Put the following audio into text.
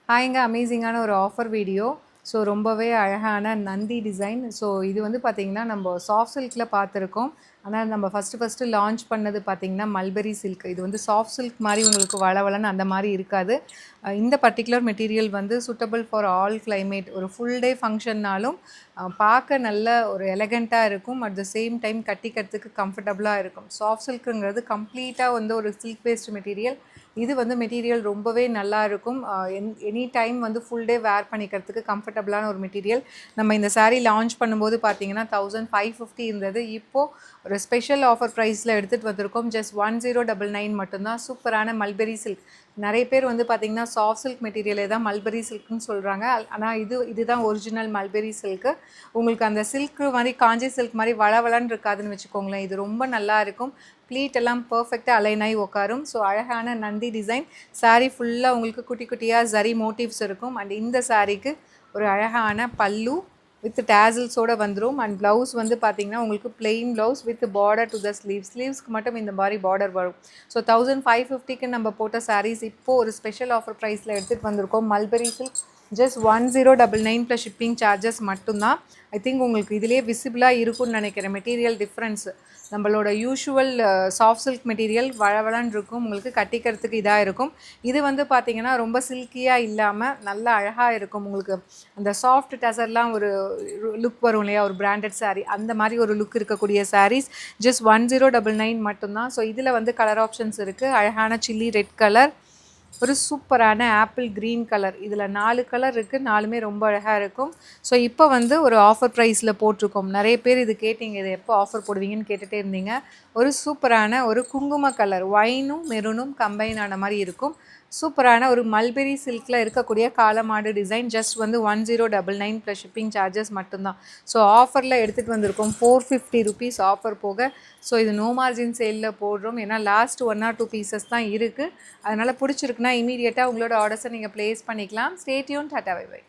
ஹாய்ங்க, அமேசிங்கான ஒரு offer video. So ரொம்பவே அழகான நந்தி டிசைன். ஸோ இது வந்து பார்த்திங்கன்னா நம்ம சாஃப்ட் சில்கில் பார்த்துருக்கோம். ஆனால் நம்ம ஃபஸ்ட்டு லான்ச் பண்ணது பார்த்திங்கன்னா மல்பெரி சில்க். இது வந்து சாஃப்ட் சில்க் மாதிரி உங்களுக்கு வளவலன்னு அந்த மாதிரி இருக்காது. இந்த பர்டிகுலர் மெட்டீரியல் வந்து சூட்டபிள் ஃபார் ஆல் கிளைமேட். ஒரு ஃபுல் டே ஃபங்க்ஷன்னாலும் பார்க்க நல்ல ஒரு எலகண்ட்டாக இருக்கும். அட் த சேம் டைம் கட்டிக்கிறதுக்கு கம்ஃபர்டபுளாக இருக்கும். சாஃப்ட் சில்க்குங்கிறது கம்ப்ளீட்டாக வந்து ஒரு சில்க் பேஸ்ட் மெட்டீரியல். இது வந்து மெட்டீரியல் ரொம்பவே நல்லா இருக்கும். எனி டைம் வந்து ஃபுல் டே வேர் பண்ணிக்கிறதுக்கு கம்ஃபர்டபுளான ஒரு மெட்டீரியல். நம்ம இந்த சாரீ லான்ச் பண்ணும்போது பார்த்தீங்கன்னா 1550 இருந்தது. இப்போது ஒரு ஸ்பெஷல் ஆஃபர் ப்ரைஸில் எடுத்துகிட்டு வந்திருக்கோம். ஜஸ்ட் 1099 மட்டும்தான். சூப்பரான மல்பெரி சில்க். நிறைய பேர் வந்து பார்த்திங்கன்னா சாஃப்ட் சில்க் மெட்டீரியலே தான் மல்பெரி சில்க்னு சொல்கிறாங்க. ஆனால் இதுதான் ஒரிஜினல் மல்பெரி சில்க்கு. உங்களுக்கு அந்த சில்க்கு மாதிரி காஞ்சி சில்க் மாதிரி வளவலன்னு இருக்காதுன்னு வச்சுக்கோங்களேன். இது ரொம்ப நல்லா இருக்கும். ப்ளீட் எல்லாம் பர்ஃபெக்டாக அலைன் ஆகி உட்காரும். ஸோ அழகான நந்தி டிசைன். சாரீ ஃபுல்லாக உங்களுக்கு குட்டி குட்டியாக ஜரி மோட்டிவ்ஸ் இருக்கும். அண்ட் இந்த சாரீக்கு ஒரு அழகான பல்லு வித் டேசல்ஸோடு வந்துடும். அண்ட் ப்ளவுஸ் வந்து பார்த்திங்கன்னா உங்களுக்கு plain blouse with border to the ஸ்லீவ்ஸ்க்கு மட்டும் இந்த மாதிரி பார்டர் வரும். ஸோ 1550க்கு நம்ம போட்ட சாரீஸ் இப்போது ஒரு ஸ்பெஷல் ஆஃபர் ப்ரைஸில் எடுத்துகிட்டு வந்திருக்கோம். Mulberry silk just 1099 plus shipping charges மட்டும்தான். ஐ திங்க் உங்களுக்கு இதிலே விசிபிளாக இருக்கும்னு நினைக்கிறேன் மெட்டீரியல் டிஃப்ரென்ஸ். நம்மளோட யூஷுவல் சாஃப்ட் சில்க் மெட்டீரியல் வளவலன்னு இருக்கும். உங்களுக்கு கட்டிக்கிறதுக்கு இதாக இருக்கும். இது வந்து பார்த்திங்கன்னா ரொம்ப சில்கியாக இல்லாமல் நல்லா அழகாக இருக்கும். உங்களுக்கு அந்த சாஃப்ட் டசர்லாம் ஒரு லுக் வரும் இல்லையா, ஒரு பிராண்டட் சாரீ அந்த மாதிரி ஒரு லுக் இருக்கக்கூடிய சாரீஸ் ஜஸ்ட் 1099 மட்டும்தான். ஸோ இதில் வந்து கலர் ஆப்ஷன்ஸ் இருக்குது. அழகான சில்லி ரெட் கலர், ஒரு சூப்பரான ஆப்பிள் க்ரீன் கலர். இதில் 4 கலர் இருக்குது. 4மே ரொம்ப அழகாக இருக்கும். ஸோ இப்போ வந்து ஒரு ஆஃபர் ப்ரைஸில் போட்டிருக்கோம். நிறைய பேர் இது கேட்டிங்க, இது எப்போ ஆஃபர் போடுவீங்கன்னு கேட்டுகிட்டே இருந்தீங்க. ஒரு சூப்பரான ஒரு குங்கும கலர், ஒயினும் மெரூனும் கம்பைன் ஆன மாதிரி இருக்கும். சூப்பரான ஒரு மல்பெரி சில்கில் இருக்கக்கூடிய காலமாடு டிசைன். ஜஸ்ட் வந்து 1099 ப்ளஸ் ஷிப்பிங் சார்ஜஸ் மட்டும்தான். ஸோ ஆஃபரில் எடுத்துகிட்டு வந்திருக்கோம். 450 ருபீஸ் ஆஃபர் போக. ஸோ இது நோ மார்ஜின் சேலில் போடுறோம். ஏன்னா லாஸ்ட் 1 or 2 பீசஸ் தான் இருக்குது. அதனால் பிடிச்சிருக்குன்னா இமீடியட்டாக உங்களோட ஆர்டர்ஸை நீங்கள் ப்ளேஸ் பண்ணிக்கலாம். Stay tuned. Tata bye by.